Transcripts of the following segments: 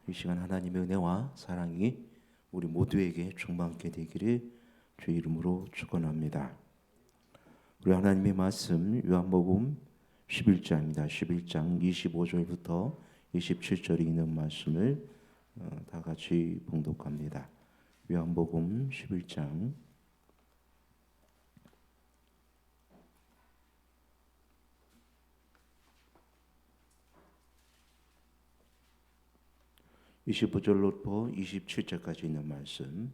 이 시간 하나님의 은혜와 사랑이 우리 모두에게 충만케 되기를 주 이름으로 축원합니다. 우리 하나님의 말씀 요한복음 11장입니다. 11장 25절부터 27절이 있는 말씀을 다 같이 봉독합니다. 요한복음 11장 25절로부터 27절까지 있는 말씀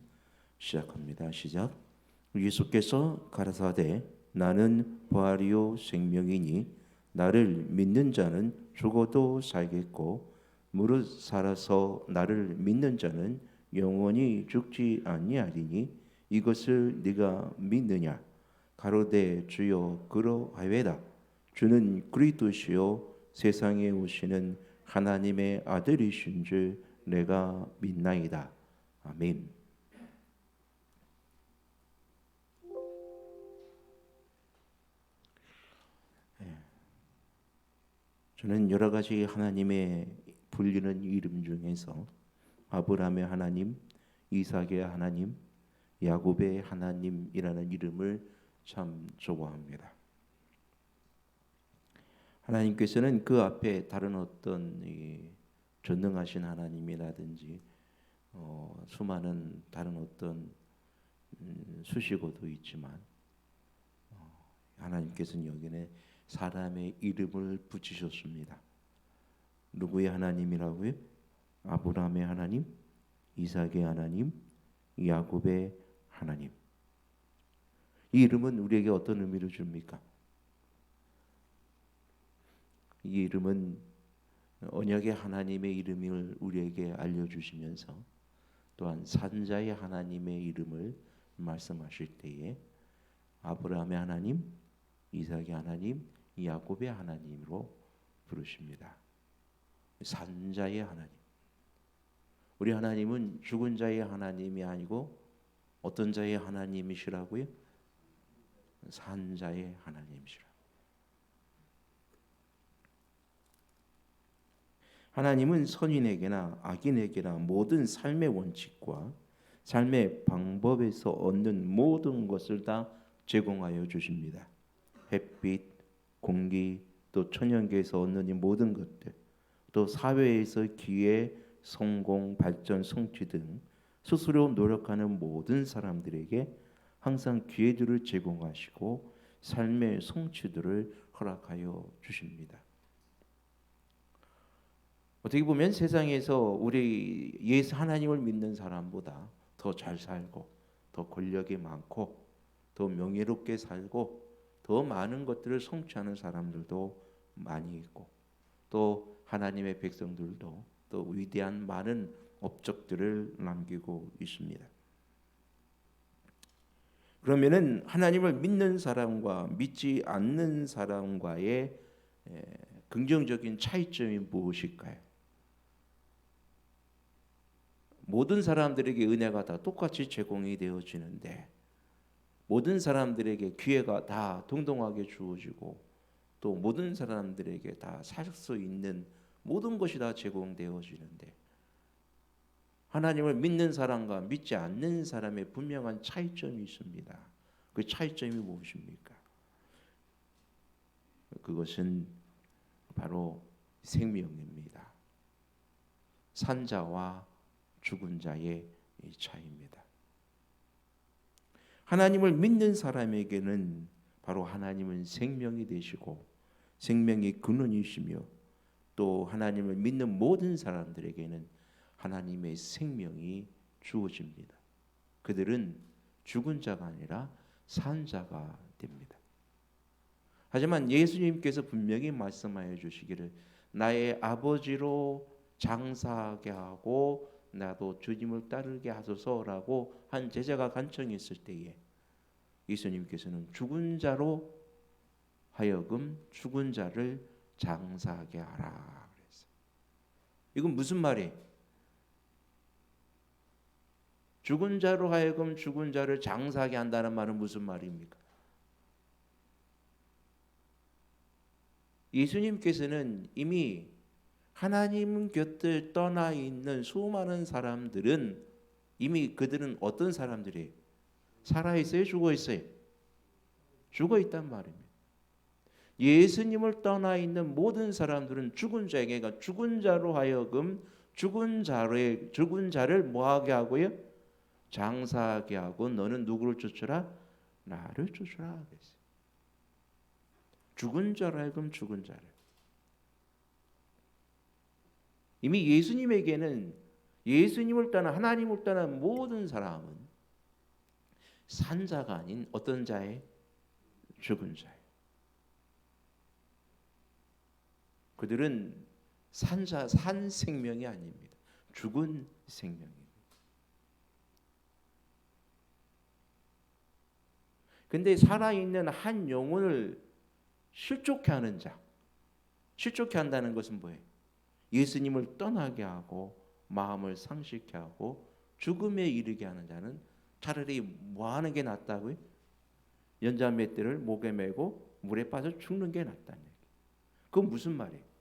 시작합니다. 시작. 예수께서 가라사대 나는 부활이요 생명이니 나를 믿는 자는 죽어도 살겠고 무릇 살아서 나를 믿는 자는 영원히 죽지 아니하리니 이것을 네가 믿느냐? 가로되 주여 그러하외다. 주는 그리스도시요 세상에 오시는 하나님의 아들이신 줄 내가 믿나이다. 아멘. 저는 여러 가지 하나님의 불리는 이름 중에서 아브라함의 하나님, 이삭의 하나님, 야곱의 하나님이라는 이름을 참 좋아합니다. 하나님께서는 그 앞에 다른 어떤 전능하신 하나님이라든지 수많은 다른 어떤 수식어도 있지만 하나님께서는 여기에 사람의 이름을 붙이셨습니다. 누구의 하나님이라고요? 아브라함의 하나님, 이삭의 하나님, 야곱의 하나님. 이 이름은 우리에게 어떤 의미를 줍니까? 이 이름은 언약의 하나님의 이름을 우리에게 알려주시면서 또한 산자의 하나님의 이름을 말씀하실 때에 아브라함의 하나님, 이삭의 하나님, 야곱의 하나님으로 부르십니다. 산자의 하나님. 우리 하나님은 죽은 자의 하나님이 아니고 어떤 자의 하나님이시라고요? 산자의 하나님이시라. 하나님은 선인에게나 악인에게나 모든 삶의 원칙과 삶의 방법에서 얻는 모든 것을 다 제공하여 주십니다. 햇빛, 공기, 또 천연계에서 얻는 이 모든 것들, 또 사회에서 기회, 성공, 발전, 성취 등 스스로 노력하는 모든 사람들에게 항상 기회들을 제공하시고 삶의 성취들을 허락하여 주십니다. 어떻게 보면 세상에서 우리 예수 하나님을 믿는 사람보다 더 잘 살고 더 권력이 많고 더 명예롭게 살고 더 많은 것들을 성취하는 사람들도 많이 있고 또 하나님의 백성들도 또 위대한 많은 업적들을 남기고 있습니다. 그러면은 하나님을 믿는 사람과 믿지 않는 사람과의 긍정적인 차이점이 무엇일까요? 모든 사람들에게 은혜가 다 똑같이 제공이 되어지는데 모든 사람들에게 기회가 다 동등하게 주어지고 또 모든 사람들에게 다 살 수 있는 모든 것이 다 제공되어지는데 하나님을 믿는 사람과 믿지 않는 사람의 분명한 차이점이 있습니다. 그 차이점이 무엇입니까? 그것은 바로 생명입니다. 산자와 죽은 자의 차이입니다. 하나님을 믿는 사람에게는 바로 하나님은 생명이 되시고 생명의 근원이시며 또 하나님을 믿는 모든 사람들에게는 하나님의 생명이 주어집니다. 그들은 죽은 자가 아니라 산 자가 됩니다. 하지만 예수님께서 분명히 말씀하여 주시기를 나의 아버지로 장사하게 하고 나도 주님을 따르게 하소서라고 한 제자가 간청했을 때에 예수님께서는 죽은 자로 하여금 죽은 자를 장사하게 하라 그랬어요. 이건 무슨 말이에요? 죽은 자로 하여금 죽은 자를 장사하게 한다는 말은 무슨 말입니까? 예수님께서는 이미 하나님 곁을 떠나 있는 수많은 사람들은 이미 그들은 어떤 사람들이에요? 살아 있어요? 죽어 있어요? 죽어 있단 말입니다. 예수님을 떠나 있는 모든 사람들은 죽은 자에게, 죽은 자로 하여금 죽은 자를 뭐하게 하고요? 장사하게 하고 너는 누구를 쫓으라? 나를 쫓으라 하겠어요. 죽은 자로 하여금 죽은 자를. 이미 예수님에게는 예수님을 떠나 하나님을 떠난 모든 사람은 산자가 아닌 어떤 자의 죽은 자예요. 그들은 산 생명이 아닙니다. 죽은 생명입니다. 근데 살아있는 한 영혼을 실족해 하는 자, 실족해 한다는 것은 뭐예요? 예수님을 떠나게 하고 마음을 상실케 하고 죽음에 이르게 하는 자는 차라리 뭐 하는 게 낫다고요? 연자맷대를 목에 메고 물에 빠져 죽는 게 낫다는 얘기. 그건 무슨 말이에요?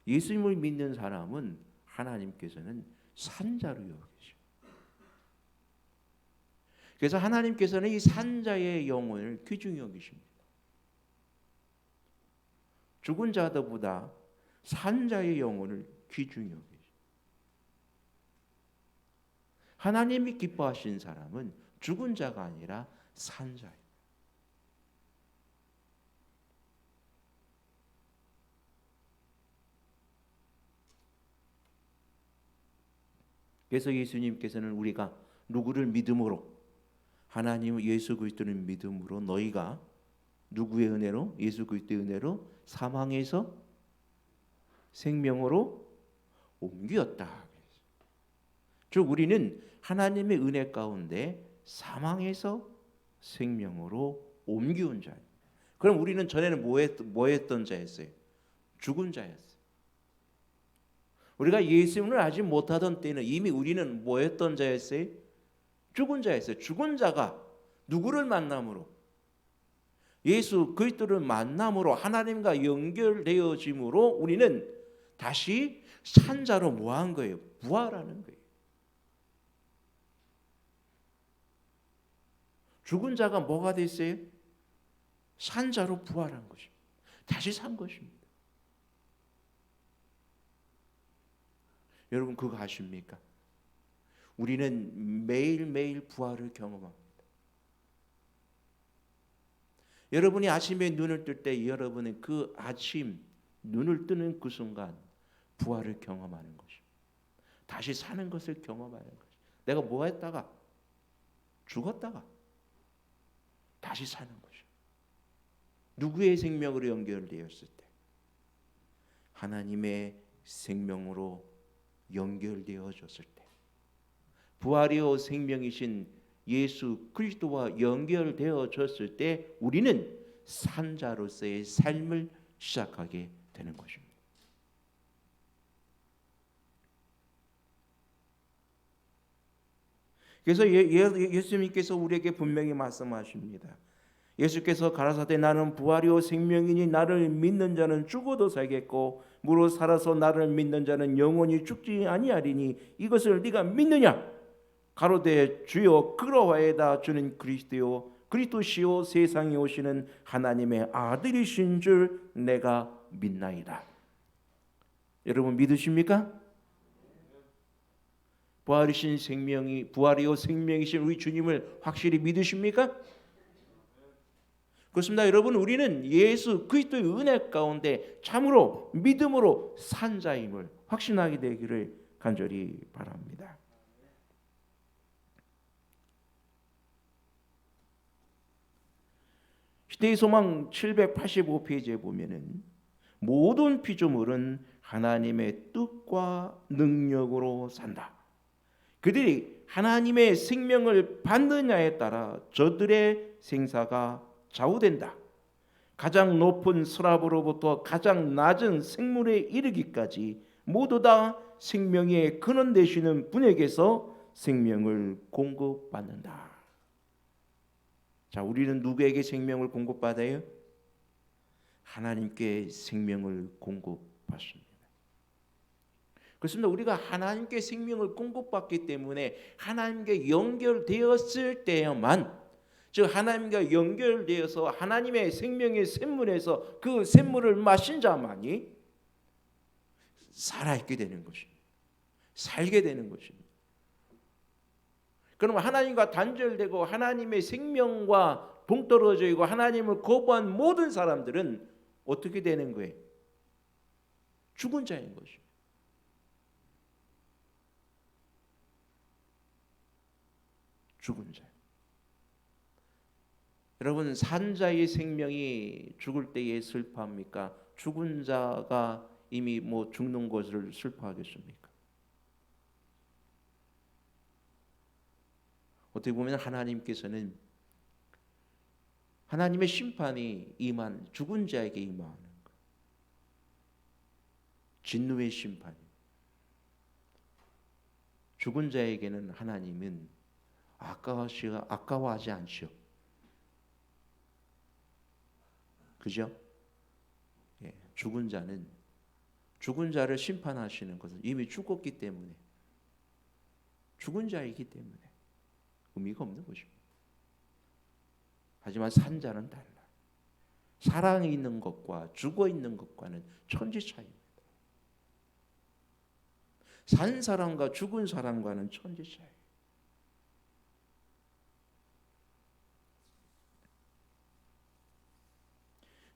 예수님을 믿는 사람은 하나님께서는 산자로 여기죠. 그래서 하나님께서는 이 산자의 영혼을 귀중히 여기십니다. 죽은 자들보다 산자의 영혼을 귀중히 여기죠. 하나님이 기뻐하신 사람은 죽은 자가 아니라 산자예요. 그래서 예수님께서는 우리가 누구를 믿음으로, 하나님 예수 그리스도를 믿음으로 너희가 누구의 은혜로? 예수 그리스도의 은혜로 사망에서 생명으로 옮겼다. 즉 우리는 하나님의 은혜 가운데 사망에서 생명으로 옮기운 자예요. 그럼 우리는 전에는 뭐 했던 자였어요? 죽은 자였어요. 우리가 예수님을 알지 못하던 때는 이미 우리는 뭐 했던 자였어요? 죽은 자였어요. 죽은 자가 누구를 만남으로? 예수 그리스도를 만남으로 하나님과 연결되어짐으로 우리는 다시 산자로 뭐한 거예요? 부활하는 거예요. 죽은 자가 뭐가 됐어요? 산자로 부활한 것입니다. 다시 산 것입니다. 여러분 그거 아십니까? 우리는 매일매일 부활을 경험합니다. 여러분이 아침에 눈을 뜰 때 여러분은 그 아침 눈을 뜨는 그 순간 부활을 경험하는 것입니다. 다시 사는 것을 경험하는 것입니다. 내가 뭐 했다가 죽었다가 다시 사는 것입니다. 누구의 생명으로 연결되었을 때? 하나님의 생명으로 연결되어졌을 때, 부활이요 생명이신 예수 그리스도와 연결되어졌을 때 우리는 산자로서의 삶을 시작하게 되는 것입니다. 그래서 예수님께서 우리에게 분명히 말씀하십니다. 예수께서 가라사대 나는 부활이요 생명이니 나를 믿는 자는 죽어도 살겠고 무릇 살아서 나를 믿는 자는 영원히 죽지 아니하리니 이것을 네가 믿느냐? 가로되 주여 그러하이다. 주는 그리스도요 그리스도시요 세상에 오시는 하나님의 아들이신 줄 내가 믿나이다. 여러분 믿으십니까? 부활이요 생명이신 우리 주님을 확실히 믿으십니까? 그렇습니다. 여러분 우리는 예수 그리스도의 은혜 가운데 참으로 믿음으로 산 자임을 확신하게 되기를 간절히 바랍니다. 시대의 소망 785페이지에 보면은 모든 피조물은 하나님의 뜻과 능력으로 산다. 그들이 하나님의 생명을 받느냐에 따라 저들의 생사가 좌우된다. 가장 높은 스랍으로부터 가장 낮은 생물에 이르기까지 모두 다 생명의 근원 되시는 분에게서 생명을 공급받는다. 자, 우리는 누구에게 생명을 공급받아요? 하나님께 생명을 공급받습니다. 받습니다. 그렇습니다. 우리가 하나님께 생명을 공급받기 때문에 하나님께 연결되었을 때야만, 즉 하나님과 연결되어서 하나님의 생명의 샘물에서 그 샘물을 마신 자만이 살아있게 되는 것입니다. 살게 되는 것입니다. 그럼 하나님과 단절되고 하나님의 생명과 동떨어져 있고 하나님을 거부한 모든 사람들은 어떻게 되는 거예요? 죽은 자인 것입니다. 죽은 자. 여러분, 산 자의 생명이 죽을 때에 슬퍼합니까? 죽은 자가 이미 죽는 것을 슬퍼하겠습니까? 어떻게 보면 하나님께서는 하나님의 심판이 임한 죽은 자에게 임하는 것, 진노의 심판. 죽은 자에게는 하나님은 아까워하지 않죠. 그죠? 예, 죽은 자를 심판하시는 것은 이미 죽었기 때문에, 죽은 자이기 때문에 의미가 없는 것입니다. 하지만 산 자는 달라. 사랑이 있는 것과 죽어 있는 것과는 천지 차이입니다. 산 사람과 죽은 사람과는 천지 차이.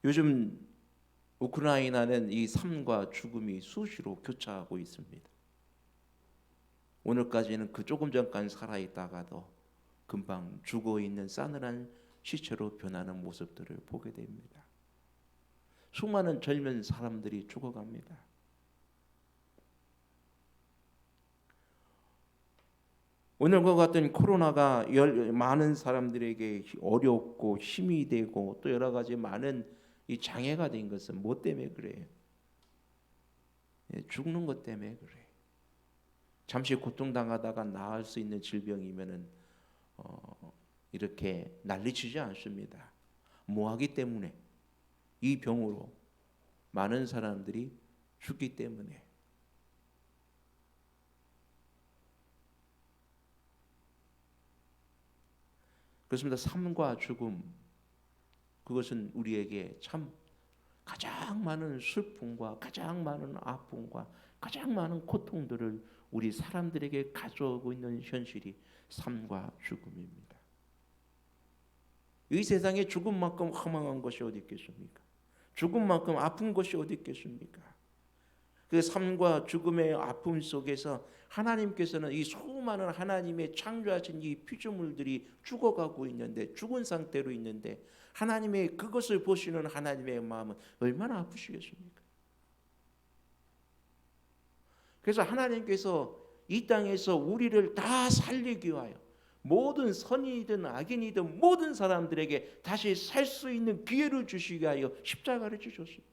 요즘 우크라이나는 이 삶과 죽음이 수시로 교차하고 있습니다. 오늘까지는 그 조금 전까지 살아있다가도 금방 죽어있는 싸늘한 시체로 변하는 모습들을 보게 됩니다. 수많은 젊은 사람들이 죽어갑니다. 오늘과 같은 코로나가 많은 사람들에게 어렵고 힘이 되고 또 여러 가지 많은 이 장애가 된 것은 뭐 때문에 그래요? 죽는 것 때문에 그래요. 잠시 고통당하다가 나을 수 있는 질병이면은 이렇게 난리치지 않습니다. 뭐하기 때문에? 이 병으로 많은 사람들이 죽기 때문에. 그렇습니다. 삶과 죽음, 그것은 우리에게 참 가장 많은 슬픔과 가장 많은 아픔과 가장 많은 고통들을 우리 사람들에게 가져오고 있는 현실이 삶과 죽음입니다. 이 세상에 죽음만큼 허망한 것이 어디 있겠습니까? 죽음만큼 아픈 것이 어디 있겠습니까? 그 삶과 죽음의 아픔 속에서 하나님께서는 이 수많은 하나님의 창조하신 이 피조물들이 죽어가고 있는데, 죽은 상태로 있는데, 하나님의 그것을 보시는 하나님의 마음은 얼마나 아프시겠습니까? 그래서 하나님께서 이 땅에서 우리를 다 살리기 위하여 모든 선인이든 악인이든 모든 사람들에게 다시 살 수 있는 기회를 주시기 위하여 십자가를 주셨습니다.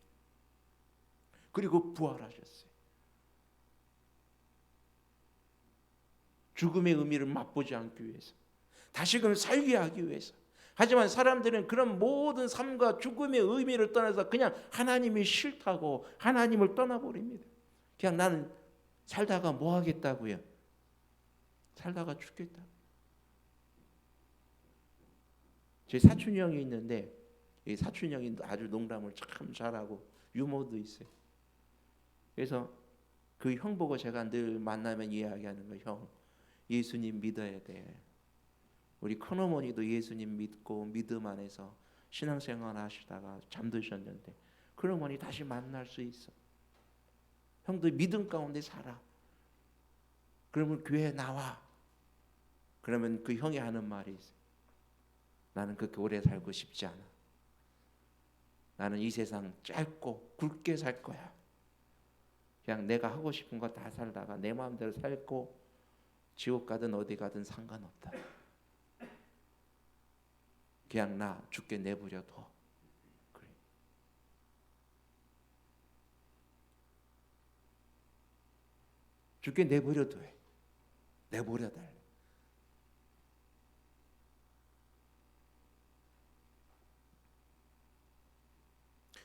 그리고 부활하셨어요. 죽음의 의미를 맛보지 않기 위해서, 다시금 살게 하기 위해서. 하지만 사람들은 그런 모든 삶과 죽음의 의미를 떠나서 그냥 하나님이 싫다고 하나님을 떠나버립니다. 그냥 나는 살다가 뭐 하겠다고요? 살다가 죽겠다. 제 사촌 형이 있는데, 이 사촌 형이 아주 농담을 참 잘하고 유머도 있어요. 그래서 그 형 보고 제가 늘 만나면 이야기하는 거, 형 예수님 믿어야 돼. 우리 큰어머니도 예수님 믿고 믿음 안에서 신앙생활 하시다가 잠드셨는데 큰어머니 다시 만날 수 있어. 형도 믿음 가운데 살아. 그러면 교회에 나와. 그러면 그 형이 하는 말이 있어요. 나는 그렇게 오래 살고 싶지 않아. 나는 이 세상 짧고 굵게 살 거야. 그냥 내가 하고 싶은 거 다 살다가 내 마음대로 살고 지옥 가든 어디 가든 상관없다. 그냥 나 죽게 내버려둬. 그래. 죽게 내버려둬. 내버려달래.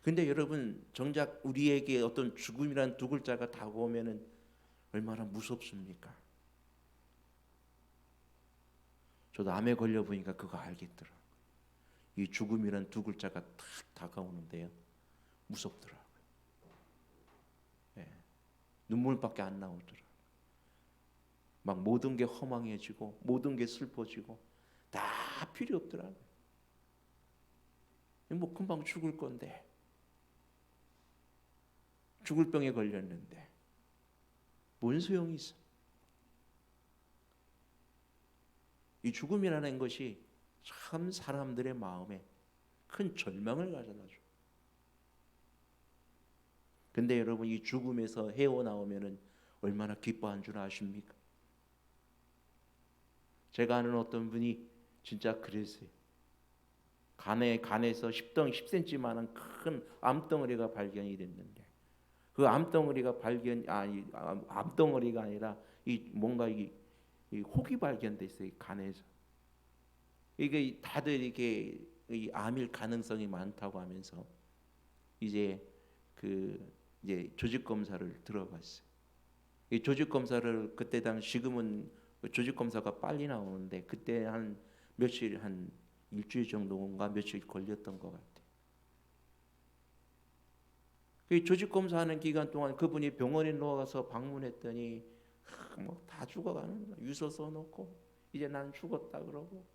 근데 여러분 정작 우리에게 어떤 죽음이란 두 글자가 다가오면은 얼마나 무섭습니까? 저도 암에 걸려 보니까 그거 알겠더라고요. 이 죽음이란 두 글자가 탁 다가오는데요, 무섭더라고요. 예, 눈물밖에 안 나오더라고요. 막 모든 게 허망해지고 모든 게 슬퍼지고 다 필요 없더라고요. 뭐 금방 죽을 건데, 죽을 병에 걸렸는데 뭔 소용이 있어? 이 죽음이라는 것이 참 사람들의 마음에 큰 절망을 가져다 줘. 근데 여러분 이 죽음에서 헤어나오면은 얼마나 기뻐한 줄 아십니까? 제가 아는 어떤 분이 진짜 그랬어요. 간에서 10cm만한 큰 암덩어리가 발견이 됐는데, 그 암덩어리가 암덩어리가 아니라 이 뭔가 이 혹이 발견됐어요, 간에서. 이게 다들 이게 이 암일 가능성이 많다고 하면서 이제 이제 조직 검사를 들어갔어요. 이 조직 검사를 그때 당시, 지금은 조직 검사가 빨리 나오는데 그때 한 며칠, 한 일주일 정도인가 며칠 걸렸던 것 같아요. 그 조직 검사하는 기간 동안 그분이 병원에 누워가서 방문했더니 뭐 다 죽어가는 거야. 유서 써놓고 이제 난 죽었다 그러고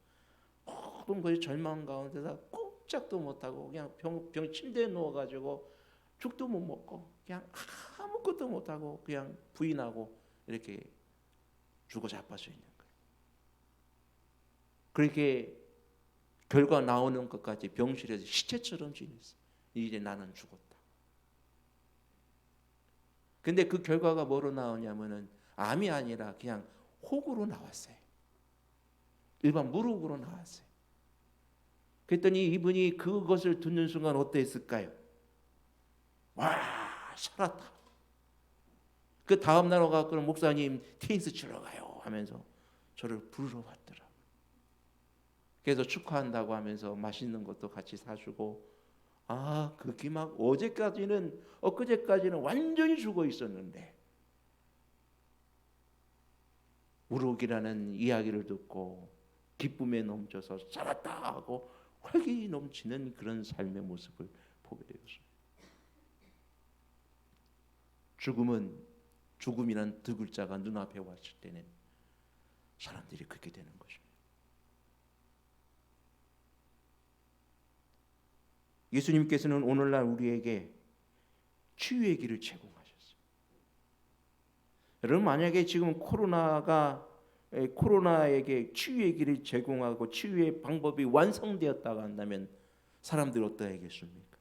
모든 것이 절망 가운데서 꼼짝도 못하고 그냥 병 침대에 누워가지고 죽도 못 먹고 그냥 아무것도 못하고 그냥 부인하고 이렇게 죽어 자빠져 있는 거예요. 그렇게 결과 나오는 것까지 병실에서 시체처럼 지냈어. 이제 나는 죽었다. 근데 그 결과가 뭐로 나오냐면은 암이 아니라 그냥 혹으로 나왔어요. 일반 무혹으로 나왔어요. 그랬더니 이분이 그것을 듣는 순간 어땠을까요? 와, 살았다. 그 다음 날 와갖고 목사님 테니스 치러 가요 하면서 저를 부르러 왔더라고요. 그래서 축하한다고 하면서 맛있는 것도 같이 사주고, 그게 막 엊그제까지는 완전히 죽어 있었는데 우룩이라는 이야기를 듣고 기쁨에 넘쳐서 살았다 하고 활기 넘치는 그런 삶의 모습을 보게 되었습니다. 죽음이란 두 글자가 눈앞에 왔을 때는 사람들이 그렇게 되는 것입니다. 예수님께서는 오늘날 우리에게 치유의 길을 제공하셨어요. 여러분 만약에 지금 코로나에게 치유의 길을 제공하고 치유의 방법이 완성되었다고 한다면 사람들이 어떠하겠습니까?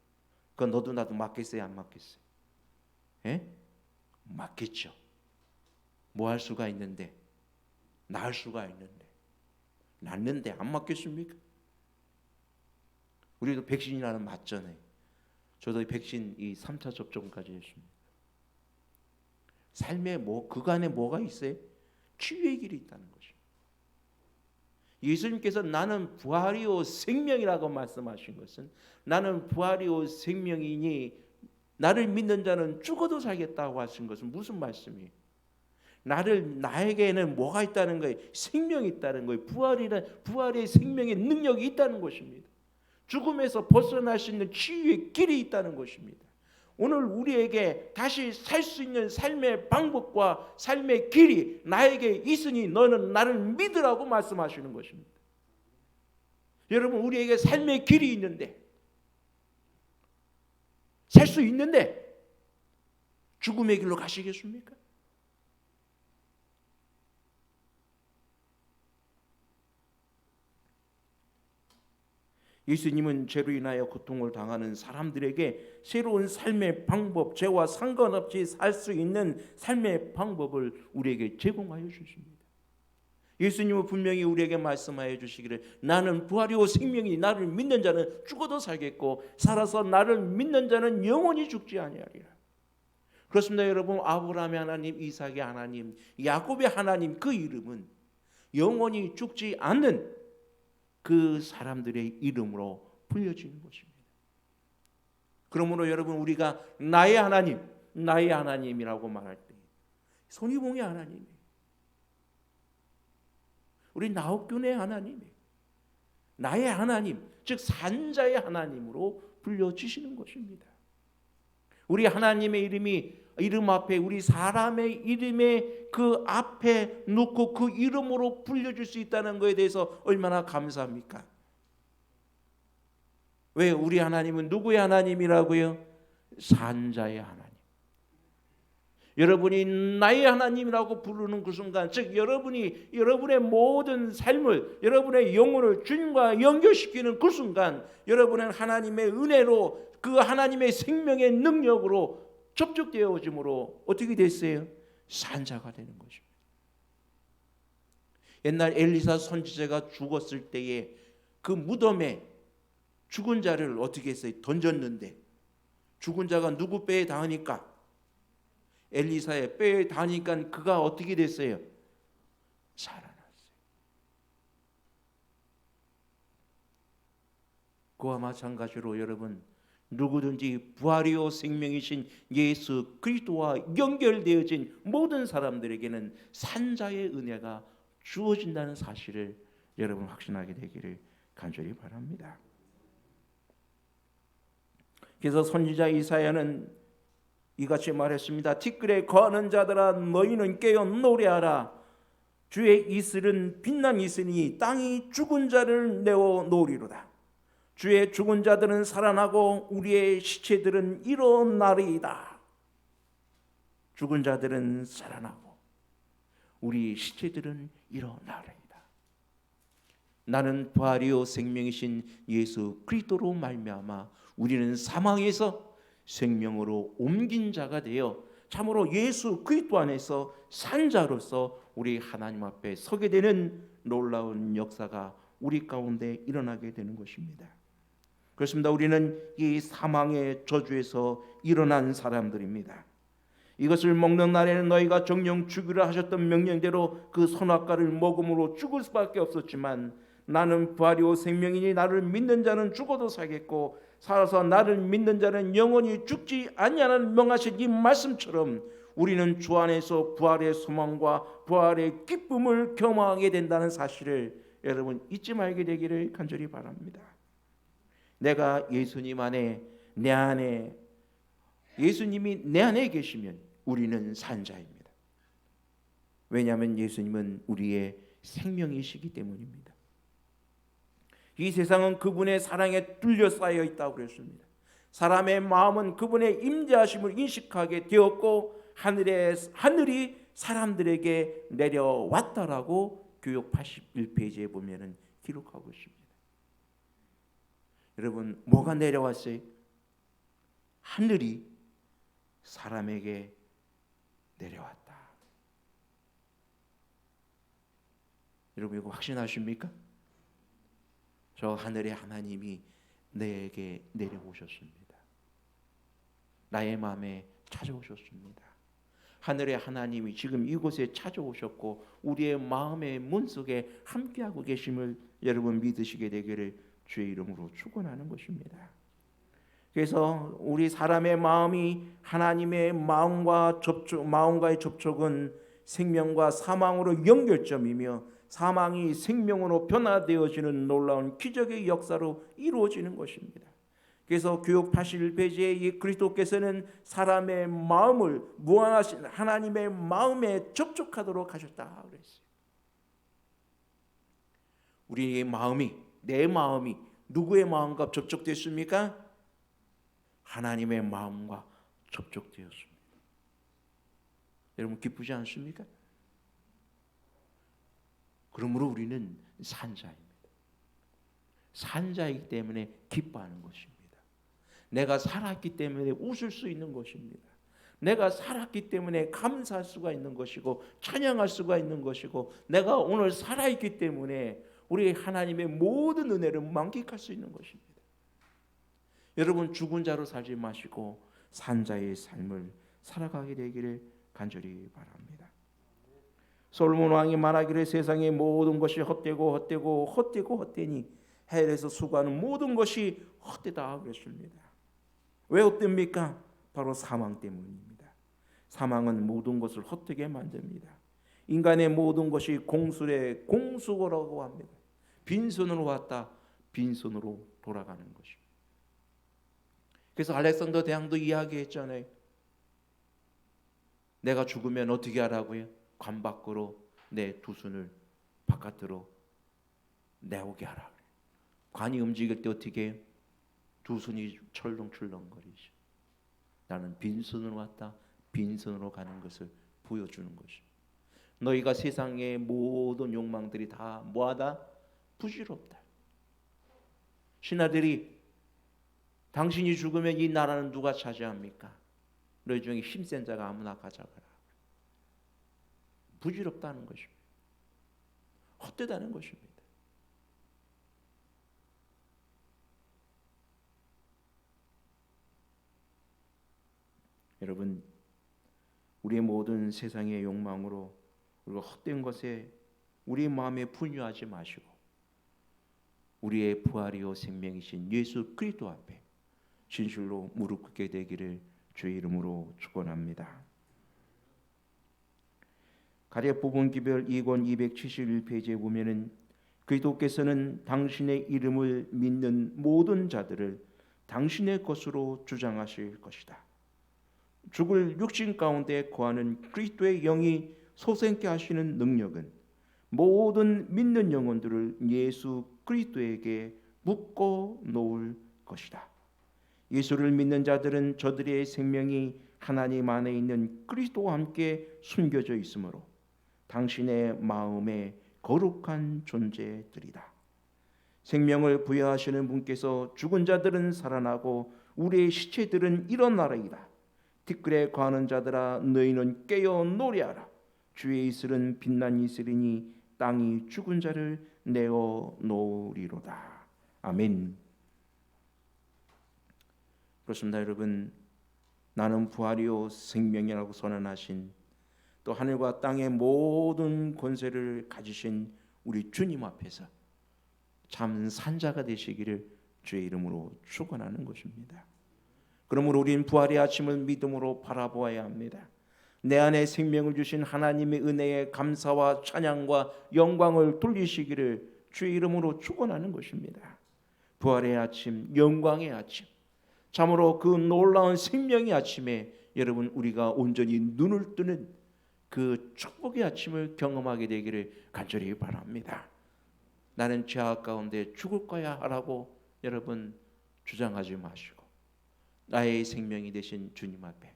그건 너도 나도 맞겠어요, 안 맞겠어요? 예? 맞겠죠. 뭐 할 수가 있는데, 나을 수가 있는데, 낫는데 안 맞겠습니까? 우리도 백신이라는 맞잖아요. 저도 백신 3차 접종까지 했습니다. 삶에 그간에 뭐가 있어요? 치유의 길이 있다는 것이죠. 예수님께서 나는 부활이요 생명이라고 말씀하신 것은, 나는 부활이요 생명이니 나를 믿는 자는 죽어도 살겠다고 하신 것은 무슨 말씀이에요? 나에게는 뭐가 있다는 거예요? 생명이 있다는 거예요. 부활의 생명의 능력이 있다는 것입니다. 죽음에서 벗어날 수 있는 치유의 길이 있다는 것입니다. 오늘 우리에게 다시 살 수 있는 삶의 방법과 삶의 길이 나에게 있으니 너는 나를 믿으라고 말씀하시는 것입니다. 여러분 우리에게 삶의 길이 있는데, 살 수 있는데 죽음의 길로 가시겠습니까? 예수님은 죄로 인하여 고통을 당하는 사람들에게 새로운 삶의 방법, 죄와 상관없이 살 수 있는 삶의 방법을 우리에게 제공하여 주십니다. 예수님은 분명히 우리에게 말씀하여 주시기를 나는 부활이요 생명이 나를 믿는 자는 죽어도 살겠고 살아서 나를 믿는 자는 영원히 죽지 아니하리라. 그렇습니다. 여러분 아브라함의 하나님, 이삭의 하나님, 야곱의 하나님, 그 이름은 영원히 죽지 않는 그 사람들의 이름으로 불려지는 것입니다. 그러므로 여러분, 우리가 나의 하나님, 나의 하나님이라고 말할 때 손이봉의 하나님이, 우리 나옥균의 하나님이 나의 하나님, 즉 산자의 하나님으로 불려지시는 것입니다. 우리 하나님의 이름 앞에, 우리 사람의 이름에 그 앞에 놓고 그 이름으로 불려줄 수 있다는 것에 대해서 얼마나 감사합니까? 왜? 우리 하나님은 누구의 하나님이라고요? 산자의 하나님. 여러분이 나의 하나님이라고 부르는 그 순간, 즉 여러분이 여러분의 모든 삶을, 여러분의 영혼을 주님과 연결시키는 그 순간, 여러분은 하나님의 은혜로, 그 하나님의 생명의 능력으로 접촉되어짐으로 어떻게 됐어요? 산자가 되는 것입니다. 옛날 엘리사 선지자가 죽었을 때에 그 무덤에 죽은 자를 어떻게 했어요? 던졌는데 죽은 자가 누구 뼈에 닿으니까? 엘리사의 뼈에 닿으니까 그가 어떻게 됐어요? 살아났어요. 그와 마찬가지로 여러분, 누구든지 부활이요 생명이신 예수 그리스도와 연결되어진 모든 사람들에게는 산자의 은혜가 주어진다는 사실을 여러분 확신하게 되기를 간절히 바랍니다. 그래서 선지자 이사야는 이같이 말했습니다. 티끌에 거하는 자들아, 너희는 깨어 노래하라. 주의 이슬은 빛난 이슬이니 땅이 죽은 자를 내어 놓으리로다. 주의 죽은 자들은 살아나고 우리의 시체들은 일어나리이다. 죽은 자들은 살아나고 우리 시체들은 일어나리이다. 나는 부활이요 생명이신 예수 그리스도로 말미암아 우리는 사망에서 생명으로 옮긴 자가 되어 참으로 예수 그리스도 안에서 산 자로서 우리 하나님 앞에 서게 되는 놀라운 역사가 우리 가운데 일어나게 되는 것입니다. 그렇습니다. 우리는 이 사망의 저주에서 일어난 사람들입니다. 이것을 먹는 날에는 너희가 정령 죽으라 하셨던 명령대로 그 선악과를 먹음으로 죽을 수밖에 없었지만 나는 부활이요 생명이니 나를 믿는 자는 죽어도 살겠고 살아서 나를 믿는 자는 영원히 죽지 아니하는 명하신 이 말씀처럼 우리는 주 안에서 부활의 소망과 부활의 기쁨을 경험하게 된다는 사실을 여러분 잊지 말게 되기를 간절히 바랍니다. 내가 예수님 안에, 내 안에, 예수님이 내 안에 계시면 우리는 산 자입니다. 왜냐하면 예수님은 우리의 생명이시기 때문입니다. 이 세상은 그분의 사랑에 둘러싸여 있다고 그랬습니다. 사람의 마음은 그분의 임재하심을 인식하게 되었고 하늘이 사람들에게 내려왔다라고 교육 81페이지에 보면은 기록하고 있습니다. 여러분, 뭐가 내려왔어요? 하늘이 사람에게 내려왔다. 여러분 이거 확신하십니까? 저 하늘의 하나님이 내게 내려오셨습니다. 나의 마음에 찾아오셨습니다. 하늘의 하나님이 지금 이곳에 찾아오셨고 우리의 마음의 문속에 함께하고 계심을 여러분 믿으시게 되기를 주의 이름으로 축원하는 것입니다. 그래서 우리 사람의 마음이 하나님의 마음과의 접촉은 생명과 사망으로 연결점이며 사망이 생명으로 변화되어지는 놀라운 기적의 역사로 이루어지는 것입니다. 그래서 교육 81페이지에 이 그리스도께서는 사람의 마음을 무한하신 하나님의 마음에 접촉하도록 하셨다 그랬어요. 우리의 마음이, 내 마음이 누구의 마음과 접촉됐습니까? 하나님의 마음과 접촉되었습니다. 여러분 기쁘지 않습니까? 그러므로 우리는 산자입니다. 산자이기 때문에 기뻐하는 것입니다. 내가 살았기 때문에 웃을 수 있는 것입니다. 내가 살았기 때문에 감사할 수가 있는 것이고 찬양할 수가 있는 것이고 내가 오늘 살아있기 때문에 우리 하나님의 모든 은혜를 만끽할 수 있는 것입니다. 여러분 죽은 자로 살지 마시고 산자의 삶을 살아가게 되기를 간절히 바랍니다. 솔로몬 왕이 말하기를 세상의 모든 것이 헛되니 헬에서 수고하는 모든 것이 헛되다 그랬습니다. 왜 어떻습니까? 바로 사망 때문입니다. 사망은 모든 것을 헛되게 만듭니다. 인간의 모든 것이 공술의 공수고라고 합니다. 빈손으로 왔다 빈손으로 돌아가는 것입니다. 그래서 알렉산더 대왕도 이야기했잖아요. 내가 죽으면 어떻게 하라고요? 관 밖으로 내 두 손을 바깥으로 내오게 하라. 관이 움직일 때 어떻게 해요? 두 손이 철렁철렁거리죠. 나는 빈손으로 왔다 빈손으로 가는 것을 보여주는 것입니다. 너희가 세상의 모든 욕망들이 다 뭐하다? 부질없다. 신하들이 당신이 죽으면 이 나라는 누가 차지합니까? 너희 중에 힘센 자가 아무나 가져가라. 부질없다는 것입니다. 헛되다는 것입니다. 여러분, 우리의 모든 세상의 욕망으로 우리가 헛된 것에 우리 마음에 분유하지 마시고 우리의 부활이요 생명이신 예수 그리스도 앞에 진실로 무릎 꿇게 되기를 주의 이름으로 축원합니다. 가랴 복음기별 2권 271페이지에 보면은 그리스도께서는 당신의 이름을 믿는 모든 자들을 당신의 것으로 주장하실 것이다. 죽을 육신 가운데 거하는 그리스도의 영이 소생케 하시는 능력은 모든 믿는 영혼들을 예수 그리스도에게 묶어 놓을 것이다. 예수를 믿는 자들은 저들의 생명이 하나님 안에 있는 그리스도와 함께 숨겨져 있으므로 당신의 마음에 거룩한 존재들이다. 생명을 부여하시는 분께서 죽은 자들은 살아나고 우리의 시체들은 일어나리이다. 티끌에 거하는 자들아 너희는 깨어 노래하라. 주의 이슬은 빛난 이슬이니 땅이 죽은 자를 내어 놓으리로다. 아멘. 그렇습니다. 여러분, 나는 부활이요 생명이라고 선언하신 또 하늘과 땅의 모든 권세를 가지신 우리 주님 앞에서 참 산자가 되시기를 주의 이름으로 축원하는 것입니다. 그러므로 우리는 부활의 아침을 믿음으로 바라보아야 합니다. 내 안에 생명을 주신 하나님의 은혜에 감사와 찬양과 영광을 돌리시기를 주의 이름으로 축원하는 것입니다. 부활의 아침, 영광의 아침, 참으로 그 놀라운 생명의 아침에 여러분 우리가 온전히 눈을 뜨는 그 축복의 아침을 경험하게 되기를 간절히 바랍니다. 나는 죄악 가운데 죽을 거야 하라고 여러분 주장하지 마시고 나의 생명이 되신 주님 앞에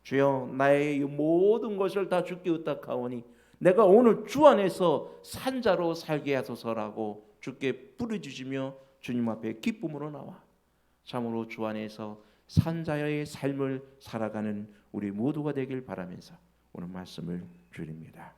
주여 나의 모든 것을 다 주께 의탁하오니 내가 오늘 주 안에서 산자로 살게 하소서라고 주께 부르짖으며 주님 앞에 기쁨으로 나와 참으로 주 안에서 산자의 삶을 살아가는 우리 모두가 되길 바라면서 오늘 말씀을 드립니다.